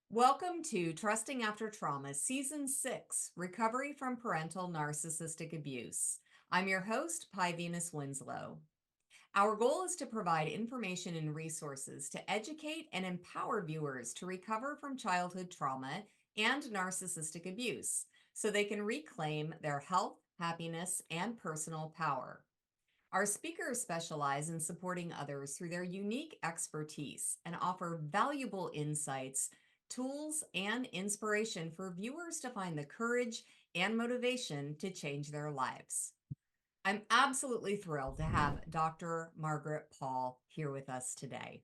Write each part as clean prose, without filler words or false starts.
Welcome to Trusting After Trauma, Season 6, Recovery from Parental Narcissistic Abuse. I'm your host, Venus Winslow. Our goal is to provide information and resources to educate and empower viewers to recover from childhood trauma and narcissistic abuse so they can reclaim their health, happiness, and personal power. Our speakers specialize in supporting others through their unique expertise and offer valuable insights, tools, and inspiration for viewers to find the courage and motivation to change their lives. I'm absolutely thrilled to have Dr. Margaret Paul here with us today.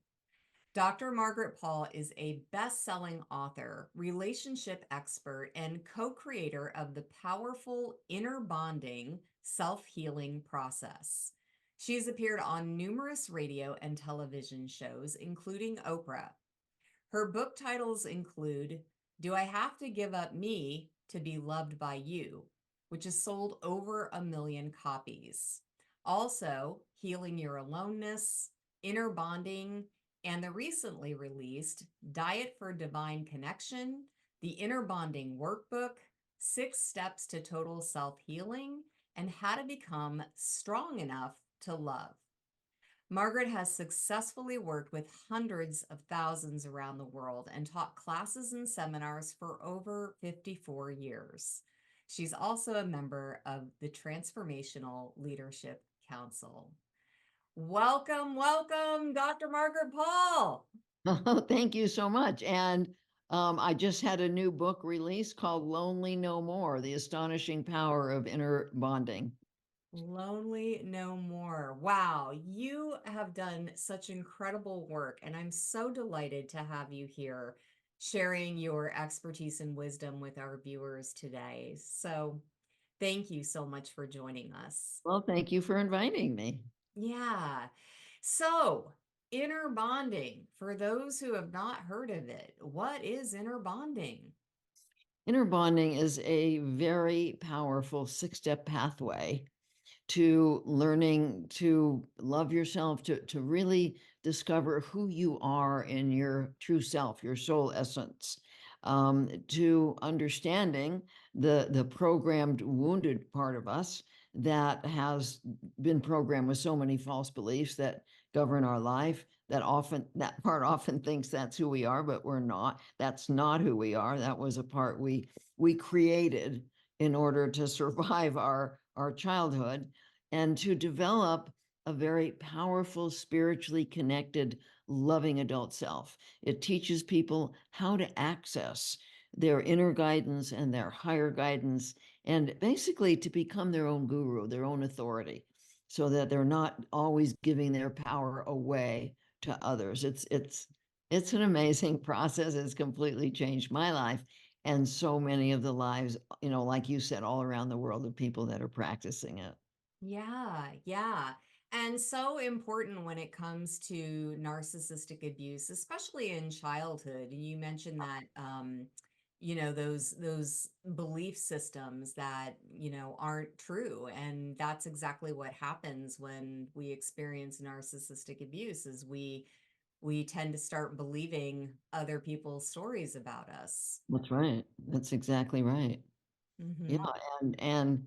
Dr. Margaret Paul is a best-selling author, relationship expert, and co-creator of the powerful inner bonding self-healing process. She has appeared on numerous radio and television shows, including Oprah. Her book titles include Do I Have to Give Up Me to Be Loved by You, which has sold over 1 million copies. Also, Healing Your Aloneness, Inner Bonding, and the recently released Diet for Divine Connection, the Inner Bonding Workbook, 6 Steps to Total Self-Healing, and How to Become Strong Enough to Love. Margaret has successfully worked with hundreds of thousands around the world and taught classes and seminars for over 54 years. She's also a member of the Transformational Leadership Council. Welcome, welcome, Dr. Margaret Paul. Oh, thank you so much. And I just had a new book released called Lonely No More, The Astonishing Power of Inner Bonding. Lonely No More. Wow, you have done such incredible work, and I'm so delighted to have you here sharing your expertise and wisdom with our viewers today. So, thank you so much for joining us. Well, thank you for inviting me. Yeah. So, inner bonding, for those who have not heard of it, what is inner bonding? Inner bonding is a very powerful 6-step pathway to learning to love yourself, to really discover who you are in your true self, your soul essence, to understanding the programmed wounded part of us that has been programmed with so many false beliefs that govern our life, that part often thinks that's who we are, but we're not. That's not who we are. That was a part we created in order to survive our childhood and to develop a very powerful, spiritually connected, loving adult self. It teaches people how to access their inner guidance and their higher guidance, and basically to become their own guru, their own authority, so that they're not always giving their power away to others. It's an amazing process. It's completely changed my life and so many of the lives, like you said, all around the world of people that are practicing it. Yeah, yeah. And so important when it comes to narcissistic abuse, especially in childhood. You mentioned that those belief systems that, aren't true. And that's exactly what happens when we experience narcissistic abuse is we tend to start believing other people's stories about us. That's right. That's exactly right. Yeah, Hmm. and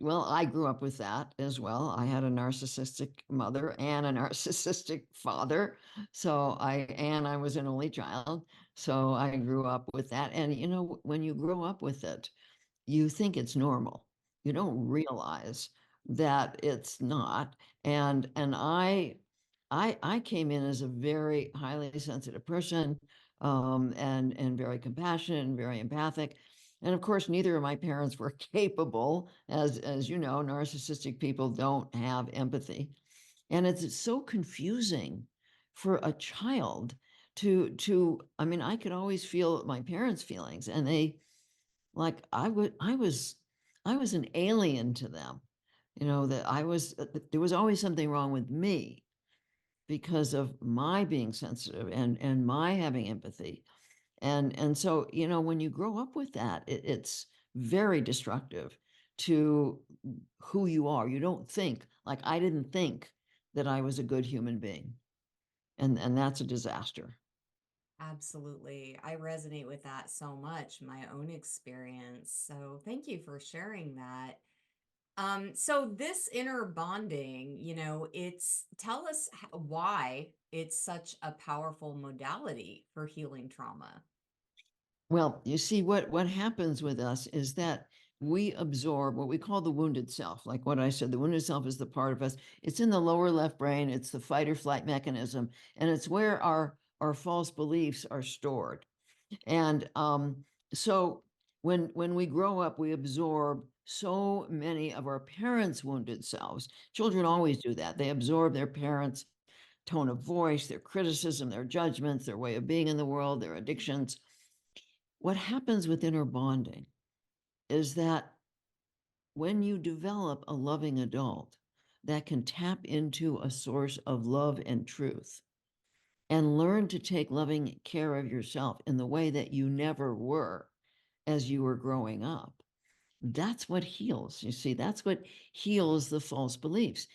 well, I grew up with that as well. I had a narcissistic mother and a narcissistic father. I was an only child. So I grew up with that. And when you grow up with it, you think it's normal. You don't realize that it's not. And I came in as a very highly sensitive person, and very compassionate and very empathic. And of course, neither of my parents were capable, as you know, narcissistic people don't have empathy. And it's so confusing for a child I mean, I could always feel my parents' feelings, and they like I was an alien to them. That there was always something wrong with me because of my being sensitive and my having empathy. And so, when you grow up with that, it's very destructive to who you are. You don't think, like, I didn't think that I was a good human being. And that's a disaster. Absolutely. I resonate with that so much, my own experience. So thank you for sharing that. So this inner bonding, it's tell us why it's such a powerful modality for healing trauma. Well, you see, what happens with us is that we absorb what we call the wounded self. Like what I said, the wounded self is the part of us. It's in the lower left brain. It's the fight or flight mechanism, and it's where our false beliefs are stored. And so when we grow up, we absorb so many of our parents' wounded selves. Children always do that. They absorb their parents' tone of voice, their criticism, their judgments, their way of being in the world, their addictions. What happens with inner bonding is that when you develop a loving adult that can tap into a source of love and truth and learn to take loving care of yourself in the way that you never were as you were growing up, that's what heals. You see, that's what heals the false beliefs.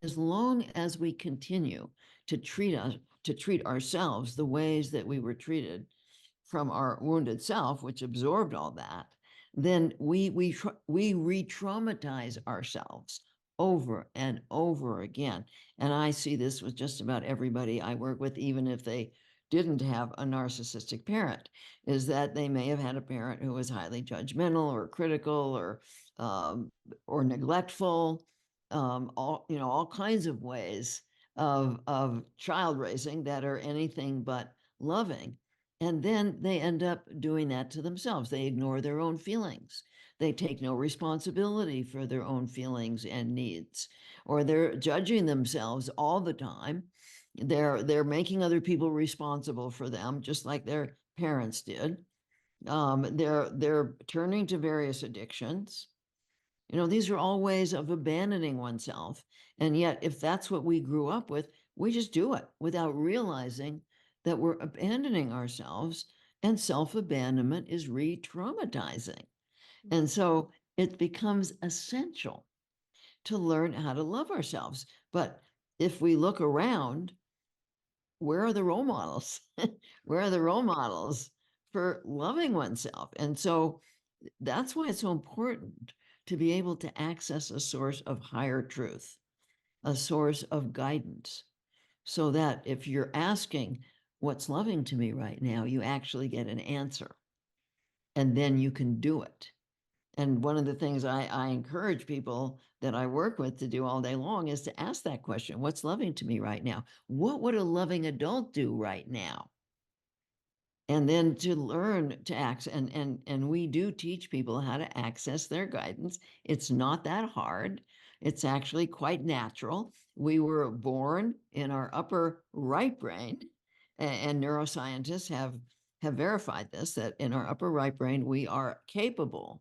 As long as we continue to treat ourselves the ways that we were treated from our wounded self, which absorbed all that, then we re-traumatize ourselves over and over again. And I see this with just about everybody I work with, even if they didn't have a narcissistic parent, is that they may have had a parent who was highly judgmental or critical um, or neglectful, all kinds of ways of child raising that are anything but loving. And then they end up doing that to themselves. They ignore their own feelings. They take no responsibility for their own feelings and needs, or they're judging themselves all the time. They're making other people responsible for them, just like their parents did. They're turning to various addictions. These are all ways of abandoning oneself. And yet, if that's what we grew up with, we just do it without realizing that we're abandoning ourselves, and self-abandonment is re-traumatizing. And so it becomes essential to learn how to love ourselves. But if we look around, where are the role models? Where are the role models for loving oneself? And so that's why it's so important to be able to access a source of higher truth, a source of guidance, so that if you're asking, what's loving to me right now, you actually get an answer, and then you can do it. And one of the things I encourage people that I work with to do all day long is to ask that question: what's loving to me right now? What would a loving adult do right now? And then to learn to access, and we do teach people how to access their guidance. It's not that hard. It's actually quite natural. We were born in our upper right brain, and neuroscientists have verified this, that in our upper right brain we are capable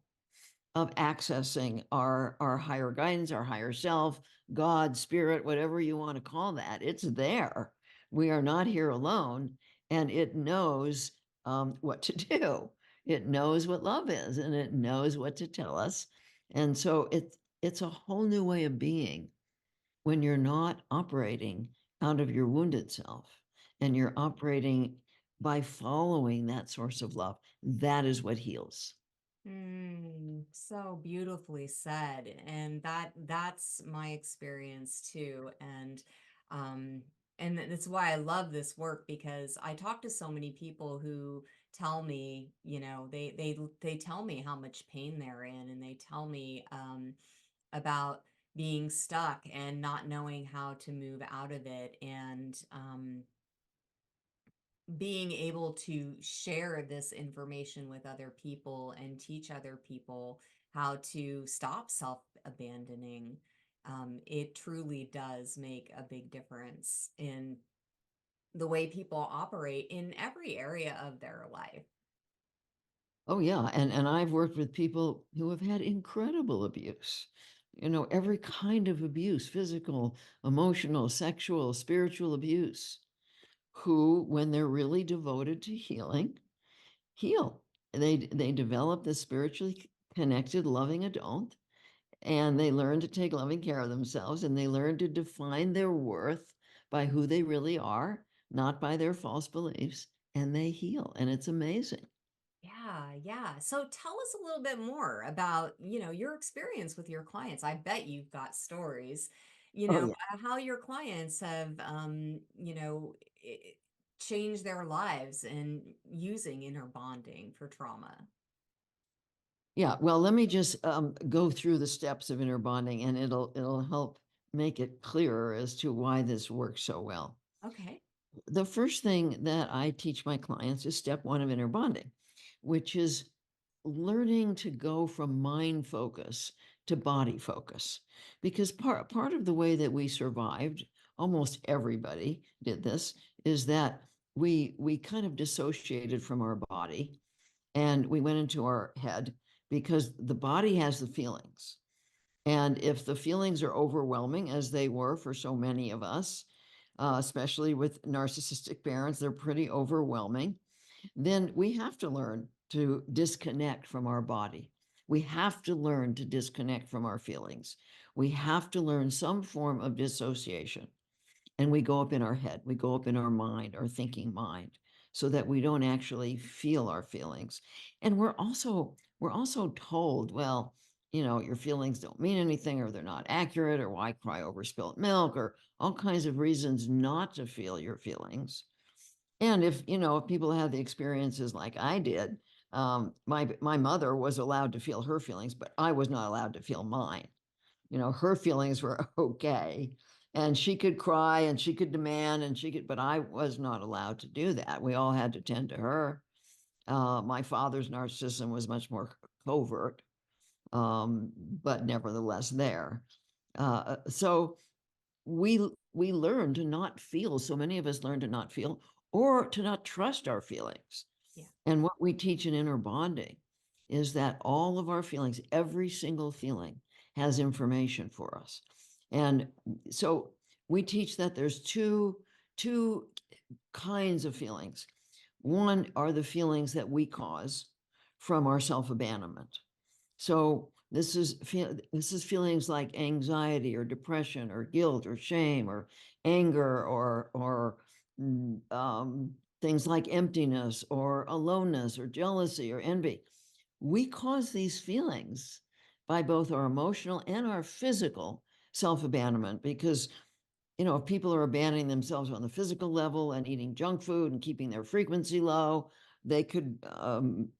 of accessing our higher guidance, our higher self, God, spirit, whatever you want to call that. It's there. We are not here alone, and it knows what to do. It knows what love is, and it knows what to tell us. And so it's a whole new way of being when you're not operating out of your wounded self, and you're operating by following that source of love. That is what heals. So beautifully said. And that's my experience too. Um and that's why I love this work, because I talk to so many people who tell me, they tell me how much pain they're in, and they tell me about being stuck and not knowing how to move out of it. And being able to share this information with other people and teach other people how to stop self-abandoning, it truly does make a big difference in the way people operate in every area of their life. Oh yeah, and I've worked with people who have had incredible abuse. Every kind of abuse: physical, emotional, sexual, spiritual abuse, who, when they're really devoted to healing, heal. They develop this spiritually connected, loving adult, and they learn to take loving care of themselves, and they learn to define their worth by who they really are, not by their false beliefs. and they heal, and it's amazing. Yeah, yeah. So tell us a little bit more about, your experience with your clients. I bet you've got stories, Oh, yeah. how your clients have, i- changed their lives and using inner bonding for trauma. Yeah, well, let me just go through the steps of inner bonding, and it'll help make it clearer as to why this works so well. Okay. The first thing that I teach my clients is step one of inner bonding, which is learning to go from mind focus to body focus. Because part of the way that we survived, almost everybody did this, is that we kind of dissociated from our body and we went into our head because the body has the feelings. And if the feelings are overwhelming, as they were for so many of us, especially with narcissistic parents, they're pretty overwhelming, then we have to learn to disconnect from our body. We have to learn to disconnect from our feelings. We have to learn some form of dissociation. And we go up in our head, we go up in our mind, our thinking mind, so that we don't actually feel our feelings. And we're also told, well, your feelings don't mean anything, or they're not accurate, or why cry over spilt milk, or all kinds of reasons not to feel your feelings. And if people have the experiences like I did, my mother was allowed to feel her feelings, but I was not allowed to feel mine. Her feelings were okay. And she could cry and she could demand and but I was not allowed to do that. We all had to tend to her. My father's narcissism was much more covert, but nevertheless there. So we learn to not feel. So many of us learn to not feel or to not trust our feelings. Yeah. And what we teach in inner bonding is that all of our feelings, every single feeling, has information for us. And so we teach that there's two kinds of feelings. One are the feelings that we cause from our self-abandonment. So this is feelings like anxiety or depression or guilt or shame or anger or things like emptiness or aloneness or jealousy or envy. We cause these feelings by both our emotional and our physical self-abandonment because if people are abandoning themselves on the physical level and eating junk food and keeping their frequency low, they could,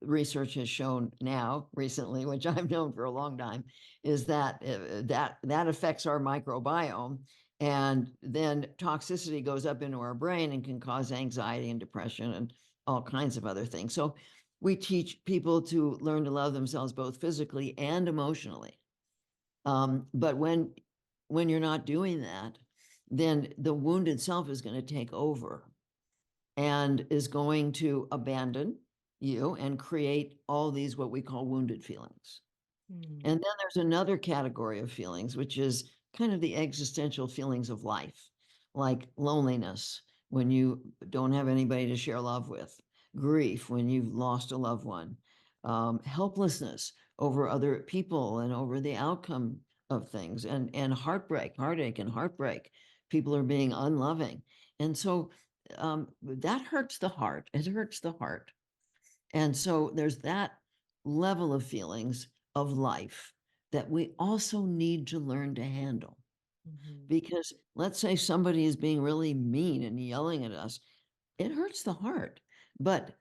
research has shown now recently, which I've known for a long time, is that that affects our microbiome. And then toxicity goes up into our brain and can cause anxiety and depression and all kinds of other things. So we teach people to learn to love themselves both physically and emotionally. But when you're not doing that, then the wounded self is going to take over and is going to abandon you and create all these what we call wounded feelings. Hmm. And then there's another category of feelings, which is kind of the existential feelings of life, like loneliness when you don't have anybody to share love with, grief when you've lost a loved one, helplessness over other people and over the outcome of things, and heartache and heartbreak. People are being unloving. And so that hurts the heart. It hurts the heart. And so there's that level of feelings of life that we also need to learn to handle. Mhm. Because let's say somebody is being really mean and yelling at us, it hurts the heart. But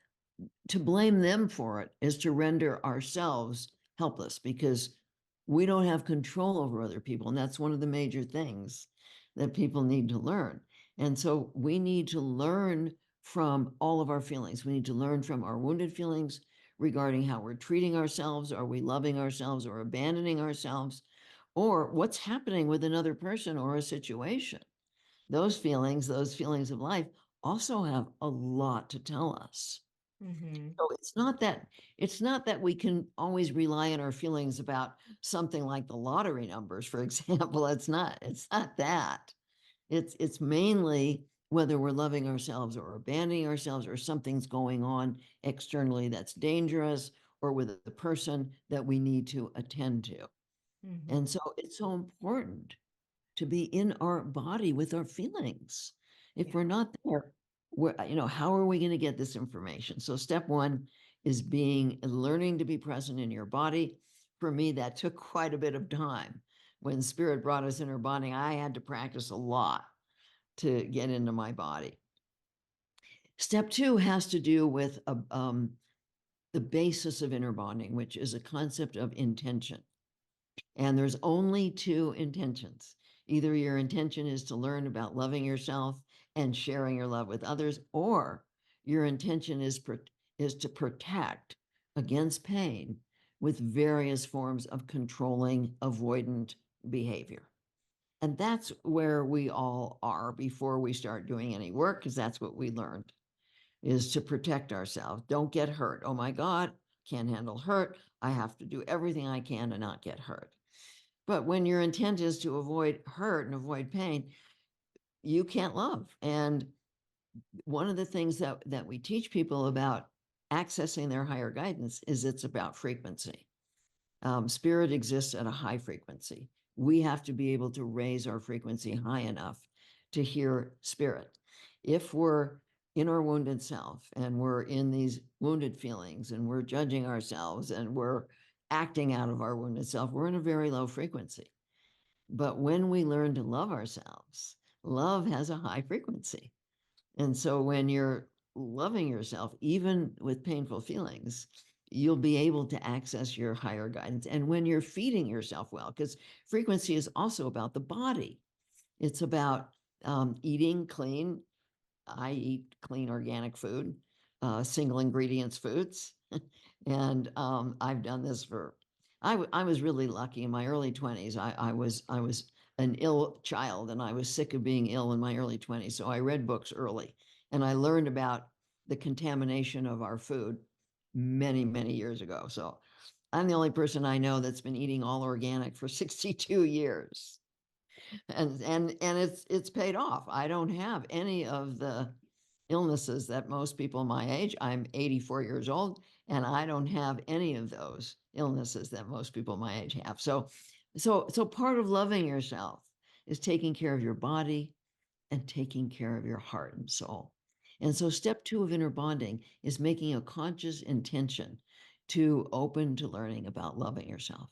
to blame them for it is to render ourselves helpless because we don't have control over other people. And that's one of the major things that people need to learn. And so we need to learn from all of our feelings. We need to learn from our wounded feelings regarding how we're treating ourselves. Are we loving ourselves or abandoning ourselves? Or what's happening with another person or a situation? Those feelings of life also have a lot to tell us. Mhm. So it's not that we can always rely on our feelings about something like the lottery numbers, for example. It's not that. It's mainly whether we're loving ourselves or abandoning ourselves or something's going on externally that's dangerous or with a person that we need to attend to. Mhm. And so it's so important to be in our body with our feelings. If Yeah. we're not there, how are we going to get this information? So step one is learning to be present in your body. For me, that took quite a bit of time. When spirit brought us inner bonding, I had to practice a lot to get into my body. Step two has to do with the basis of inner bonding, which is a concept of intention. And there's only two intentions. Either your intention is to learn about loving yourself and sharing your love with others, or your intention is to protect against pain with various forms of controlling, avoidant behavior. And that's where we all are before we start doing any work, because that's what we learned, is to protect ourselves. Don't get hurt. Oh my God, can't handle hurt. I have to do everything I can to not get hurt. But when your intent is to avoid hurt and avoid pain, you can't love. And one of the things that we teach people about accessing their higher guidance is it's about frequency. Spirit exists at a high frequency. We have to be able to raise our frequency high enough to hear spirit. If we're in our wounded self and we're in these wounded feelings and we're judging ourselves and we're acting out of our wounded self, we're in a very low frequency. But when we learn to love ourselves, love has a high frequency. And so when you're loving yourself, even with painful feelings, you'll be able to access your higher guidance. And when you're feeding yourself well, because frequency is also about the body, it's about eating clean. I eat clean organic food, single ingredients foods. And I've done this I was really lucky in my early 20s. I was an ill child and I was sick of being ill in my early 20s. So I read books early and I learned about the contamination of our food many, many years ago. So I'm the only person I know that's been eating all organic for 62 years. And it's paid off. I don't have any of the illnesses that most people my age. I'm 84 years old, and I don't have any of those illnesses that most people my age have. So part of loving yourself is taking care of your body and taking care of your heart and soul. And so step two of inner bonding is making a conscious intention to open to learning about loving yourself.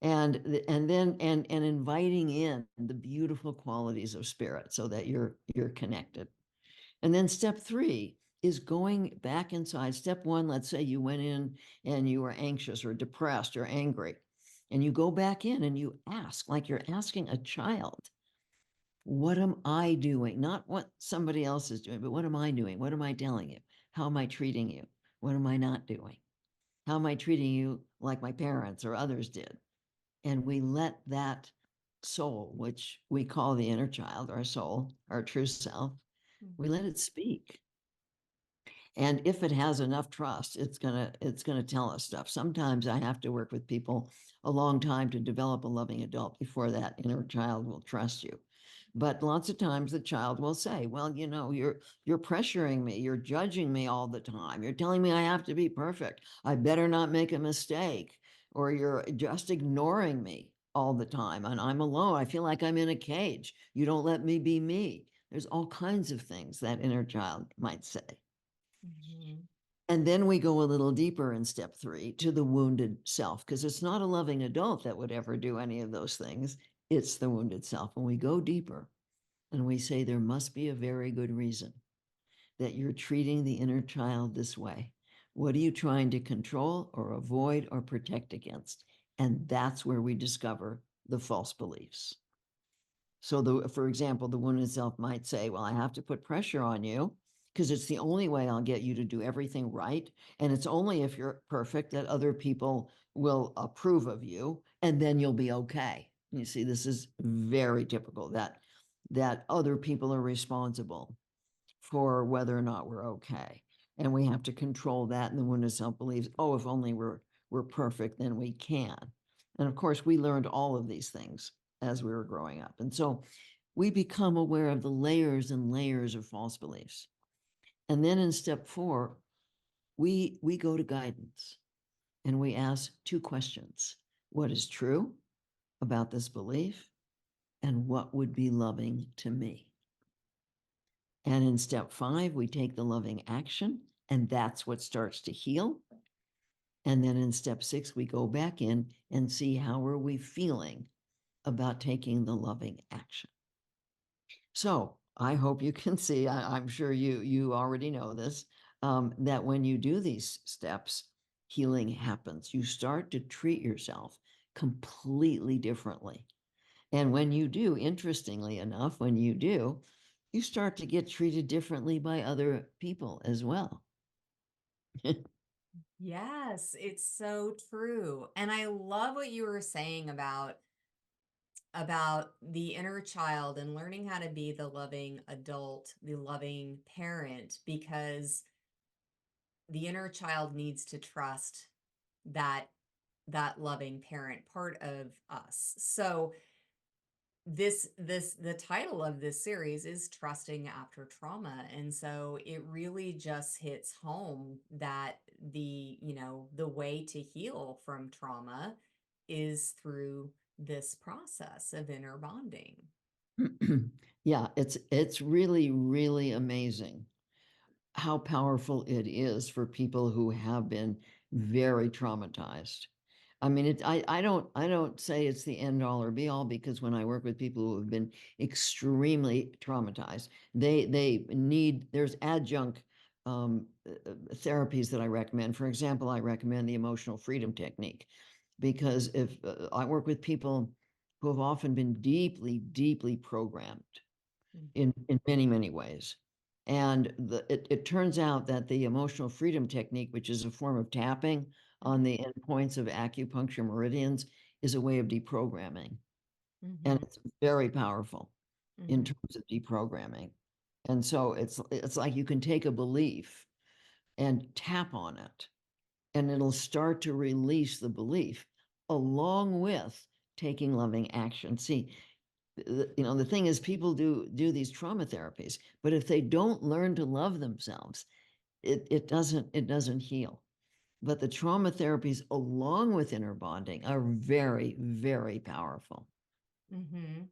And then inviting in the beautiful qualities of spirit so that you're connected. And then step three is going back inside. Step one, let's say you went in and you were anxious or depressed or angry, and you go back in and you ask, like you're asking a child, what am I doing? Not what somebody else is doing, but what am I doing? What am I telling you? How am I treating you? What am I not doing? How am I treating you like my parents or others did? And we let that soul, which we call the inner child, our soul, our true self, we let it speak. And if it has enough trust, it's gonna tell us stuff. Sometimes I have to work with people a long time to develop a loving adult before that inner child will trust you. But lots of times the child will say, well, you're pressuring me, you're judging me all the time, you're telling me I have to be perfect, I better not make a mistake, or you're just ignoring me all the time and I'm alone, I feel like I'm in a cage, you don't let me be me. There's all kinds of things that inner child might say. Mm-hmm. And then we go a little deeper in step three to the wounded self, because it's not a loving adult that would ever do any of those things. It's the wounded self. And we go deeper and we say there must be a very good reason that you're treating the inner child this way. What are you trying to control or avoid or protect against? And that's where we discover the false beliefs. So for example, the wounded self might say, well, I have to put pressure on you because it's the only way I'll get you to do everything right. And it's only if you're perfect that other people will approve of you and then you'll be okay. You see, this is very typical that other people are responsible for whether or not we're okay. And we have to control that. And the wounded self believes, oh, if only we're perfect, then we can. And of course, we learned all of these things as we were growing up. And so we become aware of the layers and layers of false beliefs. And then in step four, we go to guidance and we ask two questions. What is true about this belief? And what would be loving to me? And in step 5, we take the loving action, and that's what starts to heal. And then in step 6, we go back in and see how are we feeling about taking the loving action. So I hope you can see, I'm sure you already know this, that when you do these steps, healing happens. You start to treat yourself completely differently. And when you do, interestingly enough, when you do, you start to get treated differently by other people as well. Yes, it's so true. And I love what you were saying about the inner child and learning how to be the loving adult, the loving parent, because the inner child needs to trust that that loving parent part of us. So the title of this series is Trusting After Trauma, and so it really just hits home that the way to heal from trauma is through this process of inner bonding. Yeah, it's really, really amazing how powerful it is for people who have been very traumatized. I mean, I don't say it's the end all or be all, because when I work with people who have been extremely traumatized, they need, there's adjunct therapies that I recommend. For example, I recommend the emotional freedom technique, because if I work with people who have often been deeply, deeply programmed in many, many ways. And it turns out that the emotional freedom technique, which is a form of tapping on the endpoints of acupuncture meridians, is a way of deprogramming. And Mm-hmm. it's very powerful in Mm-hmm. terms of deprogramming. And so it's like you can take a belief and tap on it, and it'll start to release the belief along with taking loving action. See, the thing is, people do these trauma therapies, but if they don't learn to love themselves, it doesn't heal. But the trauma therapies along with inner bonding are very, very powerful. Mm-hmm.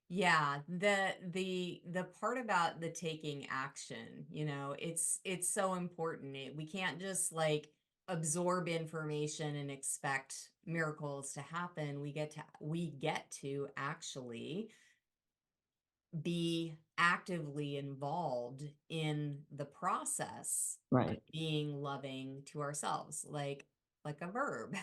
Yeah, the part about the taking action, it's so important. We can't just like absorb information and expect miracles to happen. We get to actually be actively involved in the process of Right. being loving to ourselves, like a verb,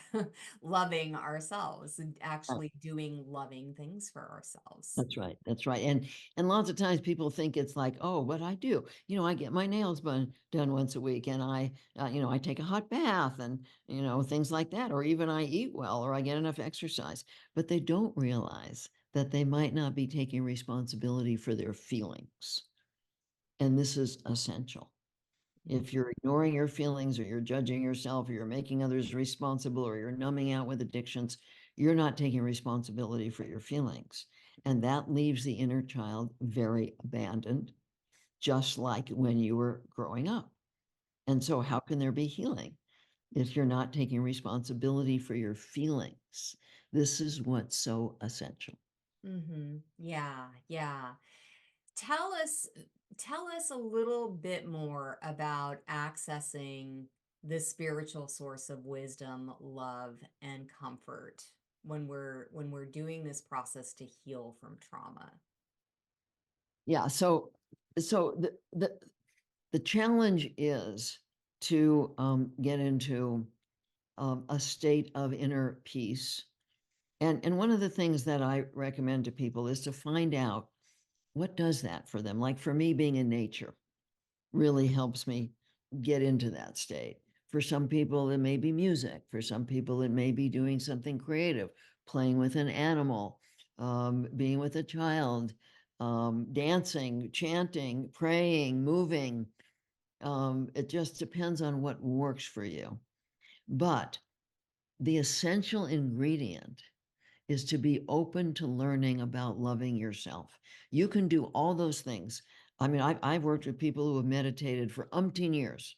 loving ourselves, and actually doing loving things for ourselves. That's right. That's right. And lots of times people think it's like, oh, what I do, I get my nails done once a week, and I take a hot bath, and things like that, or even I eat well, or I get enough exercise. But they don't realize that they might not be taking responsibility for their feelings, and this is essential. If you're ignoring your feelings, or you're judging yourself, or you're making others responsible, or you're numbing out with addictions, you're not taking responsibility for your feelings. And that leaves the inner child very abandoned, just like when you were growing up. And so, how can there be healing if you're not taking responsibility for your feelings? This is what's so essential. Mm-hmm. Yeah, yeah. Tell us tell us a little bit more about accessing the spiritual source of wisdom, love, and comfort when we're doing this process to heal from trauma. Yeah. So the challenge is to get into a state of inner peace. And one of the things that I recommend to people is to find out what does that for them. Like for me, being in nature really helps me get into that state. For some people, it may be music. For some people, it may be doing something creative, playing with an animal, being with a child, dancing, chanting, praying, moving. It just depends on what works for you. But the essential ingredient is to be open to learning about loving yourself. You can do all those things. I mean, I've worked with people who have meditated for umpteen years,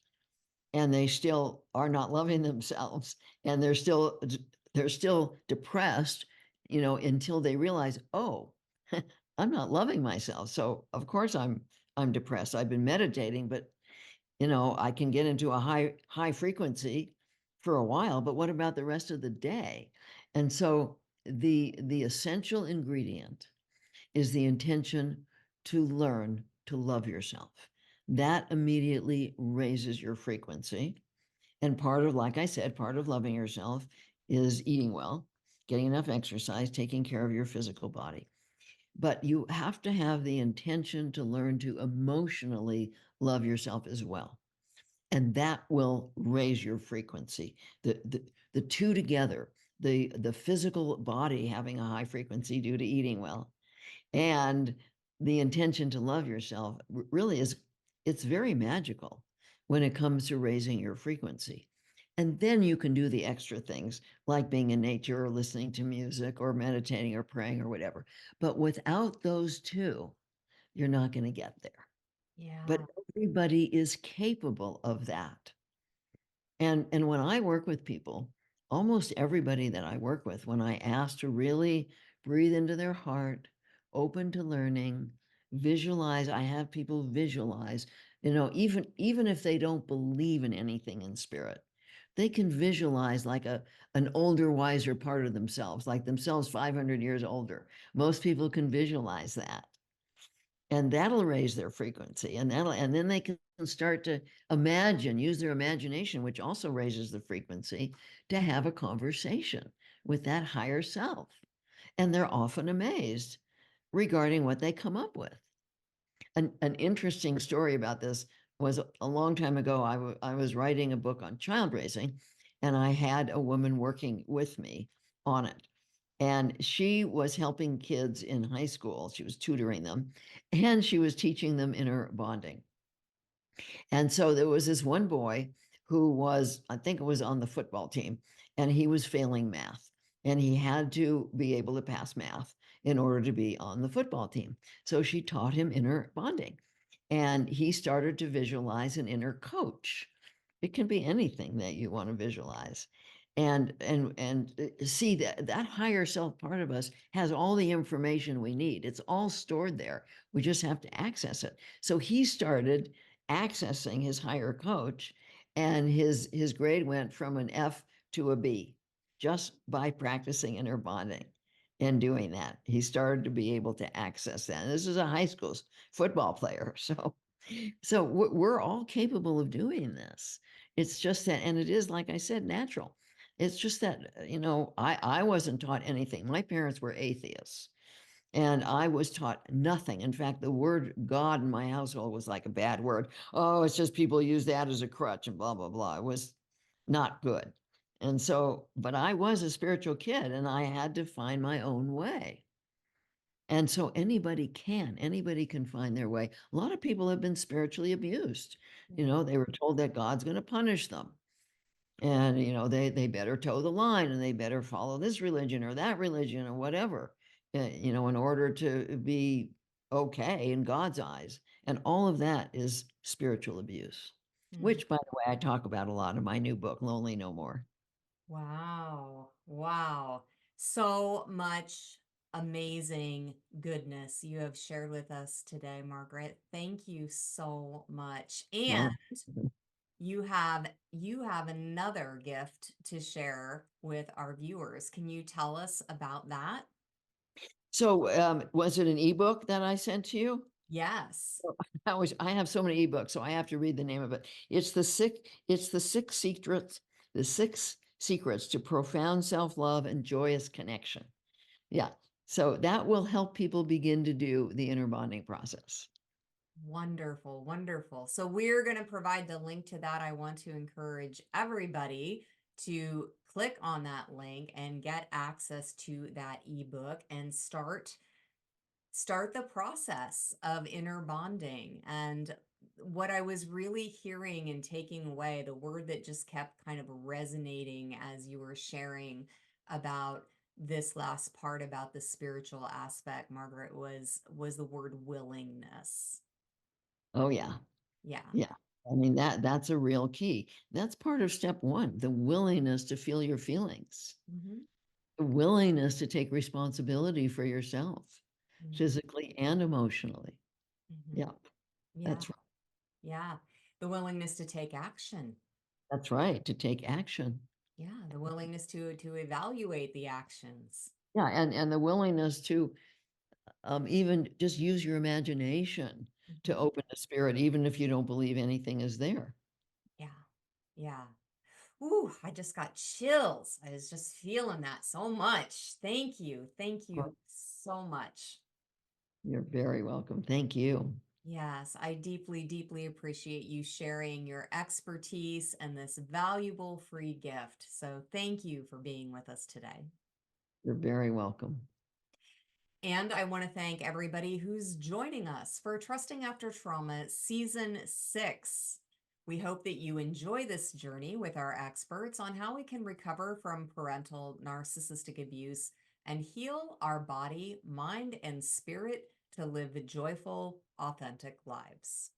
and they still are not loving themselves, and they're still depressed, until they realize, oh, I'm not loving myself. So of course I'm depressed. I've been meditating, but I can get into a high frequency for a while, but what about the rest of the day? And so the essential ingredient is the intention to learn to love yourself. That immediately raises your frequency. And part of, like I said, part of loving yourself is eating well, getting enough exercise, taking care of your physical body. But you have to have the intention to learn to emotionally love yourself as well. And that will raise your frequency. The two together, the physical body having a high frequency due to eating well, and the intention to love yourself really is, it's very magical when it comes to raising your frequency. And then you can do the extra things like being in nature or listening to music or meditating or praying or whatever. But without those two, you're not going to get there. But Yeah. everybody is capable of that. And when I work with people, almost everybody that I work with, when I ask to really breathe into their heart, open to learning, visualize, I have people visualize, even if they don't believe in anything in spirit, they can visualize like an older, wiser part of themselves, like themselves 500 years older. Most people can visualize that. And that'll raise their frequency, and then they can start to use their imagination, which also raises the frequency, to have a conversation with that higher self. And they're often amazed regarding what they come up with. An interesting story about this was a long time ago. I was writing a book on child raising, and I had a woman working with me on it. And she was helping kids in high school. She was tutoring them, and she was teaching them inner bonding. And so there was this one boy who was, I think it was on the football team, and he was failing math. And he had to be able to pass math in order to be on the football team. So she taught him inner bonding. And he started to visualize an inner coach. It can be anything that you want to visualize. And see that higher self part of us has all the information we need. It's all stored there. We just have to access it. So he started accessing his higher coach, and his grade went from an F to a B just by practicing inner bonding and doing that. He started to be able to access that. And this is a high school football player. So we're all capable of doing this. It's just that, and it is, like I said, natural. It's just that, I wasn't taught anything. My parents were atheists. And I was taught nothing. In fact, the word God in my household was like a bad word. Oh, it's just people use that as a crutch and blah, blah, blah. It was not good. And so, but I was a spiritual kid, and I had to find my own way. And so anybody can find their way. A lot of people have been spiritually abused. They were told that God's going to punish them. And, they better toe the line, and they better follow this religion or that religion or whatever, in order to be okay in God's eyes. And all of that is spiritual abuse, Mm. which, by the way, I talk about a lot in my new book, Lonely No More. Wow. Wow. So much amazing goodness you have shared with us today, Margaret. Thank you so much. And Well, you have another gift to share with our viewers. Can you tell us about that? so was it an ebook that I sent to you? Yes. I have so many ebooks, so I have to read the name of it. It's the six secrets to profound self-love and joyous connection. Yeah. So that will help people begin to do the inner bonding process. Wonderful, wonderful. So we're going to provide the link to that. I want to encourage everybody to click on that link and get access to that ebook and start the process of inner bonding. And what I was really hearing and taking away, the word that just kept kind of resonating as you were sharing about this last part about the spiritual aspect, Margaret, was the word willingness. Oh yeah. Yeah. Yeah. I mean, that's a real key. That's part of step one, the willingness to feel your feelings, Hmm. the willingness to take responsibility for yourself, Hmm. physically and emotionally. Hmm. Yeah. Yeah. That's right. Yeah. The willingness to take action. That's right. To take action. Yeah. The willingness to evaluate the actions. Yeah, and the willingness to even just use your imagination to Mhm. open the spirit, even if you don't believe anything is there. Yeah. Yeah. Ooh, I just got chills. I was just feeling that so much. Thank you. Thank Well, you so much. you're very welcome. Thank you. Yes, I deeply, deeply appreciate you sharing your expertise and this valuable free gift. So thank you for being with us today. You're very welcome. And I want to thank everybody who's joining us for Trusting After Trauma Season 6. We hope that you enjoy this journey with our experts on how we can recover from parental narcissistic abuse and heal our body, mind, and spirit to live joyful, authentic lives.